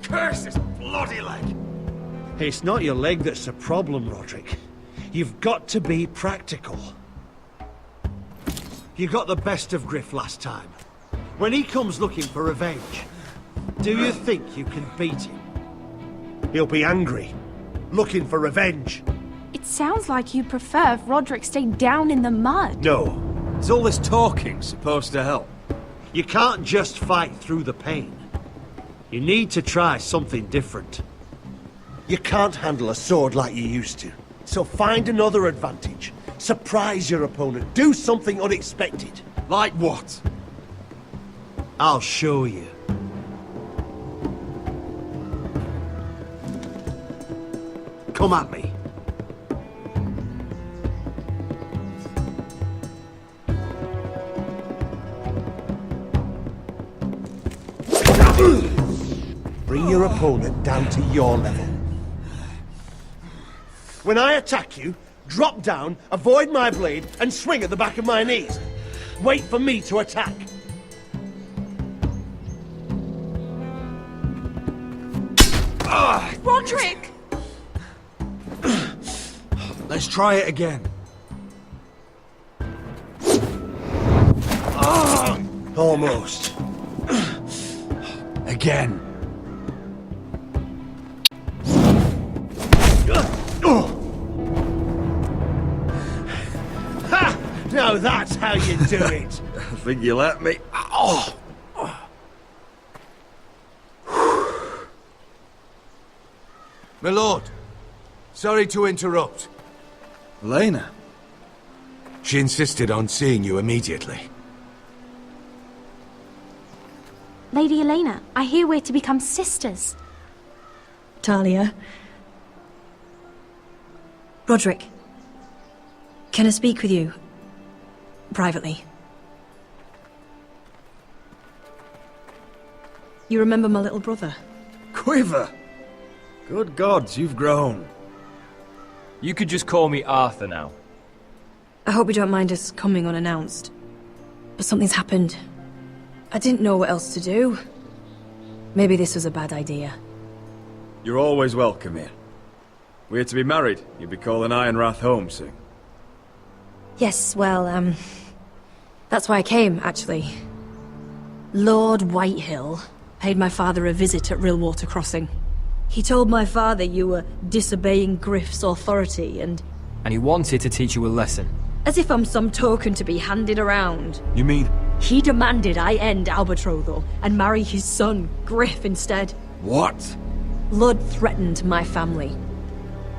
Curse this bloody leg! It's not your leg that's the problem, Roderick. You've got to be practical. You got the best of Griff last time. When he comes looking for revenge, do you think you can beat him? He'll be angry, looking for revenge. It sounds like you prefer if Roderick stayed down in the mud. No, Is all this talking supposed to help? you can't just fight through the pain. You need to try something different. You can't handle a sword like you used to. So find another advantage. Surprise your opponent. Do something unexpected. Like what? I'll show you. Come at me. Bring your opponent down to your level. When I attack you, drop down, avoid my blade, and swing at the back of my knees. Wait for me to attack. Roderick! Let's try it again. Almost. Again. Ha! Now that's how you do it. I think you let me. Oh! My lord, sorry to interrupt. Elena? She insisted on seeing you immediately. Lady Elena, I hear we're to become sisters. Talia. Roderick. Can I speak with you? Privately. You remember my little brother? Quiver! Good gods, you've grown. You could just call me Arthur now. I hope you don't mind us coming unannounced. But something's happened. I didn't know what else to do. Maybe this was a bad idea. You're always welcome here. We're to be married. You'll be calling Ironrath home soon. Yes, well, that's why I came, actually. Lord Whitehill paid my father a visit at Rillwater Crossing. He told my father you were disobeying Griff's authority and And he wanted to teach you a lesson. as if I'm some token to be handed around. You mean... He demanded I end our betrothal and marry his son, Griff, instead. what? Lord threatened my family.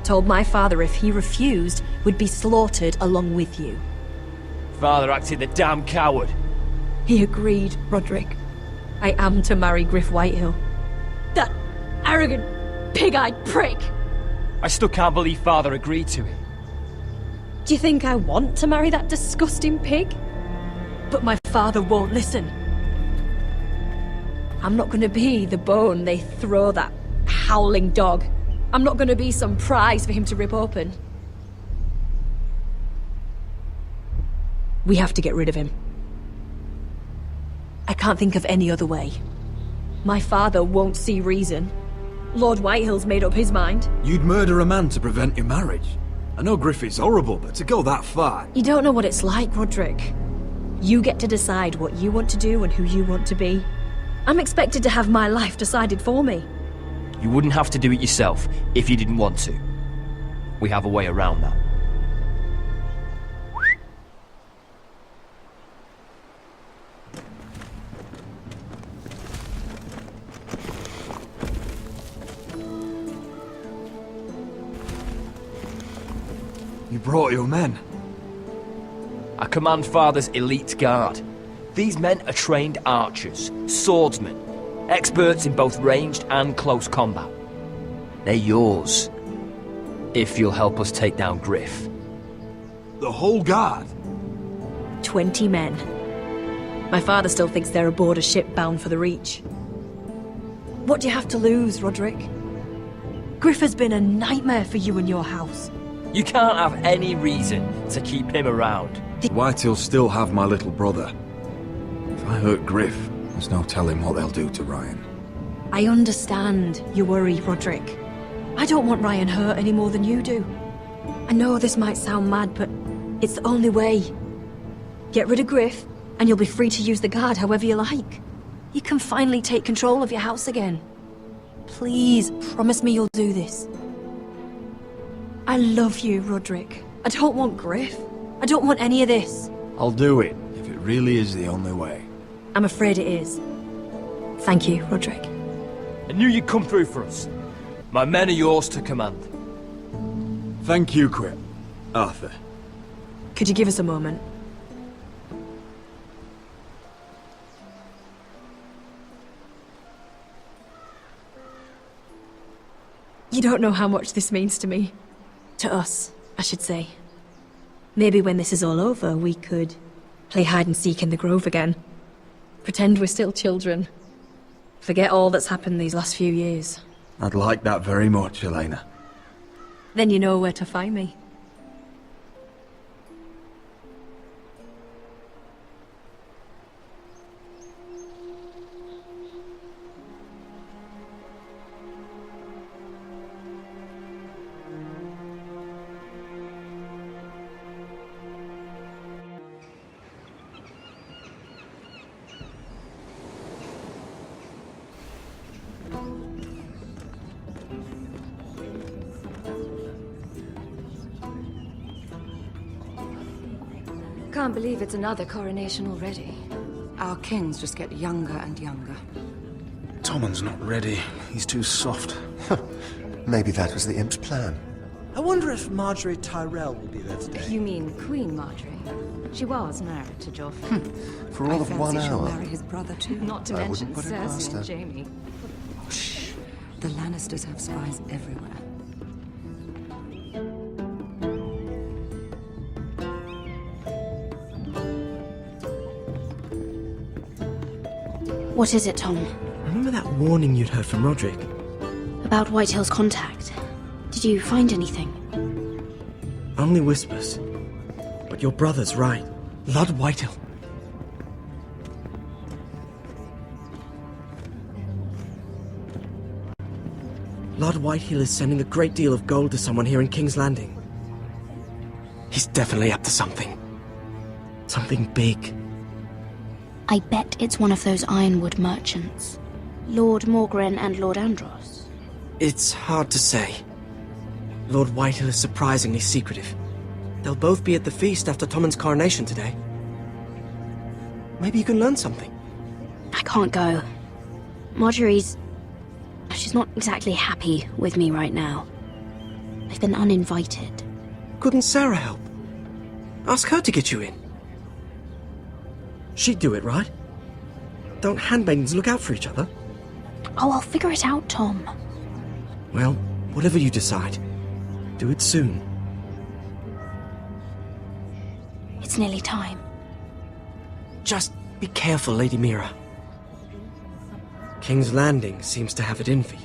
Told my father if he refused, would be slaughtered along with you. Father acted the damn coward. He agreed, Roderick. I am to marry Griff Whitehill. That arrogant, pig-eyed prick! I still can't believe Father agreed to it. Do you think I want to marry that disgusting pig? But my father won't listen. I'm not gonna be the bone they throw that howling dog. I'm not gonna be some prize for him to rip open. We have to get rid of him. I can't think of any other way. My father won't see reason. Lord Whitehill's made up his mind. You'd murder a man to prevent your marriage. I know Griff is horrible, but to go that far... You don't know what it's like, Roderick. You get to decide what you want to do and who you want to be. I'm expected to have my life decided for me. You wouldn't have to do it yourself if you didn't want to. We have a way around that. You brought your men. I command Father's elite guard. These men are trained archers, swordsmen, experts in both ranged and close combat. They're yours, if you'll help us take down Griff. The whole guard. 20 men. My father still thinks they're aboard a ship bound for the Reach. What do you have to lose, Roderick? Griff has been a nightmare for you and your house. You can't have any reason to keep him around. Whitehill'll still have my little brother. If I hurt Griff, there's no telling what they'll do to Ryan. I understand you worry, Roderick. I don't want Ryan hurt any more than you do. I know this might sound mad, but it's the only way. Get rid of Griff, and you'll be free to use the guard however you like. You can finally take control of your house again. Please, promise me you'll do this. I love you, Roderick. I don't want Griff. I don't want any of this. I'll do it, if it really is the only way. I'm afraid it is. Thank you, Roderick. I knew you'd come through for us. My men are yours to command. Thank you, Quip. Arthur. Could you give us a moment? You don't know how much this means to me. To us, I should say. Maybe when this is all over, we could play hide and seek in the grove again. Pretend we're still children. Forget all that's happened these last few years. I'd like that very much, Elena. Then you know where to find me. Can't believe it's another coronation already. Our kings just get younger and younger. Tommen's not ready. He's too soft. Maybe that was the imp's plan. I wonder if Marjorie Tyrell will be there today. You mean Queen Marjorie? She was married to Joffrey. For all of 1 She'll hour. marry his brother too. Not to I mention wouldn't put it past Cersei her. and Jaime. Shh. The Lannisters have spies everywhere. What is it, Tom? Remember that warning you'd heard from Roderick? About Whitehill's contact. Did you find anything? Only whispers. But your brother's right. Lord Whitehill. Lord Whitehill is sending a great deal of gold to someone here in King's Landing. He's definitely up to something. Something big. I bet it's one of those ironwood merchants. Lord Morgren and Lord Andros. It's hard to say. Lord Whitehill is surprisingly secretive. They'll both be at the feast after Tommen's coronation today. Maybe you can learn something. I can't go. Marjorie's... she's not exactly happy with me right now. I've been uninvited. Couldn't Sarah help? Ask her to get you in. She'd do it, right? Don't handmaidens look out for each other? Oh, I'll figure it out, Tom. Well, whatever you decide, do it soon. It's nearly time. Just be careful, Lady Mira. King's Landing seems to have it in for you.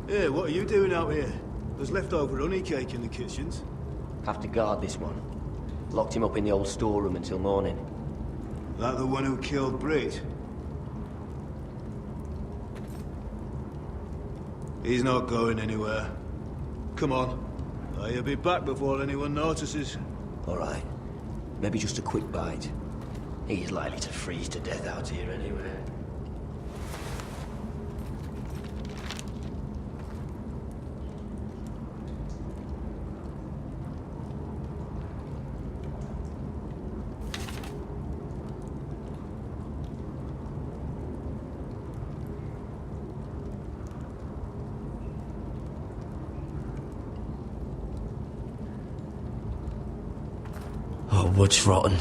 Hey, what are you doing out here? There's leftover honey cake in the kitchens. Have to guard this one. Locked him up in the old storeroom until morning. That the one who killed Brit? He's not going anywhere. Come on. He'll be back before anyone notices. All right. Maybe just a quick bite. He's likely to freeze to death out here anyway. Oh, wood's rotten.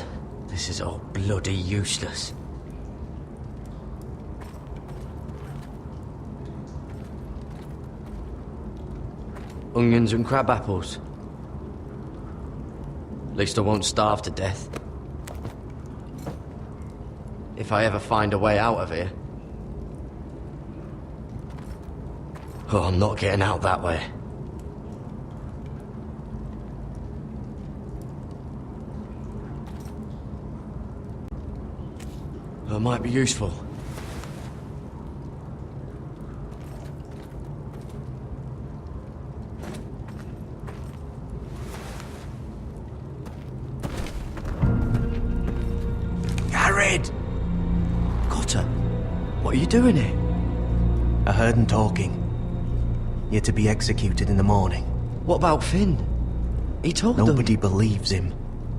This is all bloody useless. Onions and crab apples. At least I won't starve to death. If I ever find a way out of here. Oh, I'm not getting out that way. That might be useful. Gared! Cotter, what are you doing here? I heard him talking. You're to be executed in the morning. What about Finn? He told them. Nobody believes him,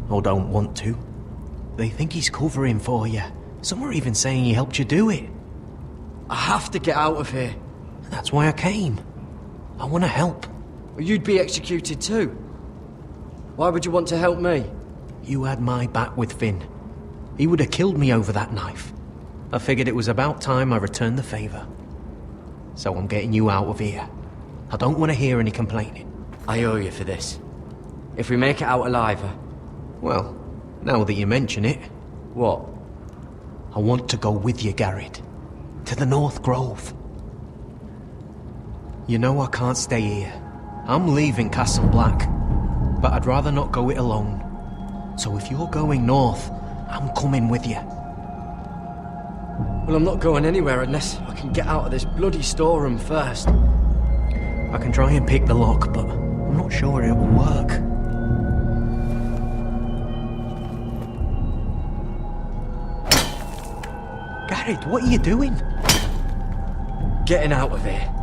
or don't want to. They think he's covering for you. Some are even saying he helped you do it. I have to get out of here. That's why I came. I want to help. Well, you'd be executed too. Why would you want to help me? You had my back with Finn. He would have killed me over that knife. I figured it was about time I returned the favor. So I'm getting you out of here. I don't want to hear any complaining. I owe you for this. If we make it out alive... Well, now that you mention it... What? I want to go with you, Gared. To the North Grove. You know I can't stay here. I'm leaving Castle Black. But I'd rather not go it alone. So if you're going north, I'm coming with you. Well, I'm not going anywhere unless I can get out of this bloody storeroom first. I can try and pick the lock, but I'm not sure it will work. Gared, what are you doing? Getting out of here.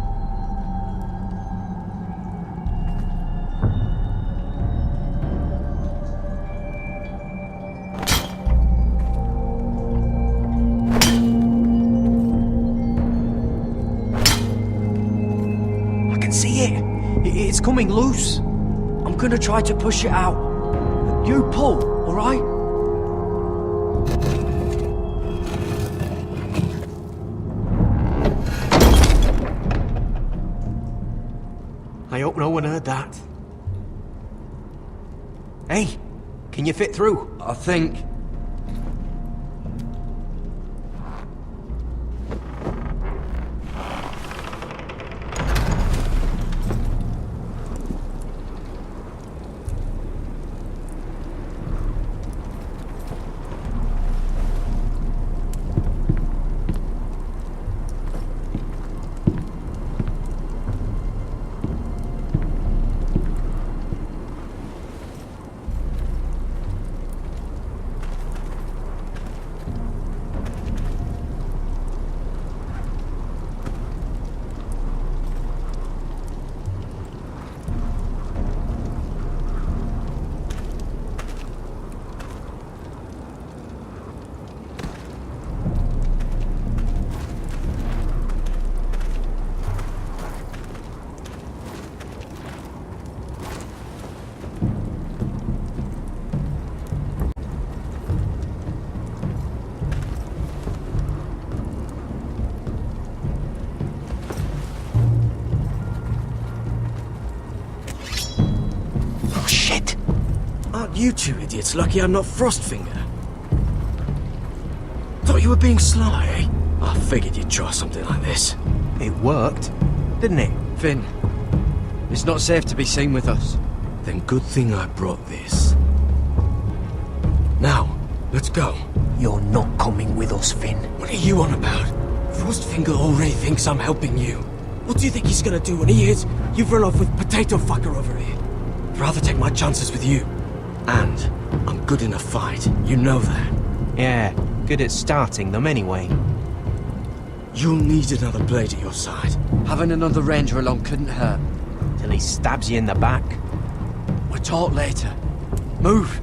It's coming loose. I'm gonna try to push it out. You pull, alright? I hope no one heard that. Hey, can you fit through? I think... You two idiots lucky I'm not Frostfinger. Thought you were being sly, eh? I figured you'd try something like this. It worked, didn't it? Finn, it's not safe to be seen with us. Then good thing I brought this. Now, let's go. You're not coming with us, Finn. What are you on about? Frostfinger already thinks I'm helping you. What do you think he's gonna do when he hears you've run off with Potato Fucker over here? I'd rather take my chances with you. And I'm good in a fight, you know that. Yeah, good at starting them anyway. You'll need another blade at your side. Having another ranger along couldn't hurt. Till he stabs you in the back. We'll talk later. Move!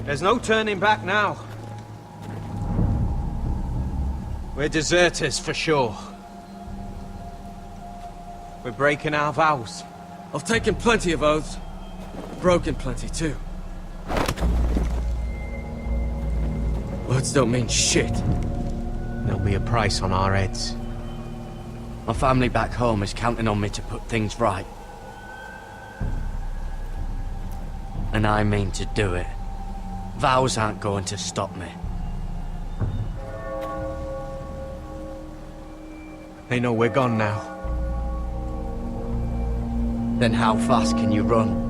There's no turning back now. We're deserters for sure. We're breaking our vows. I've taken plenty of oaths. Broken plenty, too. Words don't mean shit. There'll be a price on our heads. My family back home is counting on me to put things right. And I mean to do it. Vows aren't going to stop me. They know we're gone now. Then how fast can you run?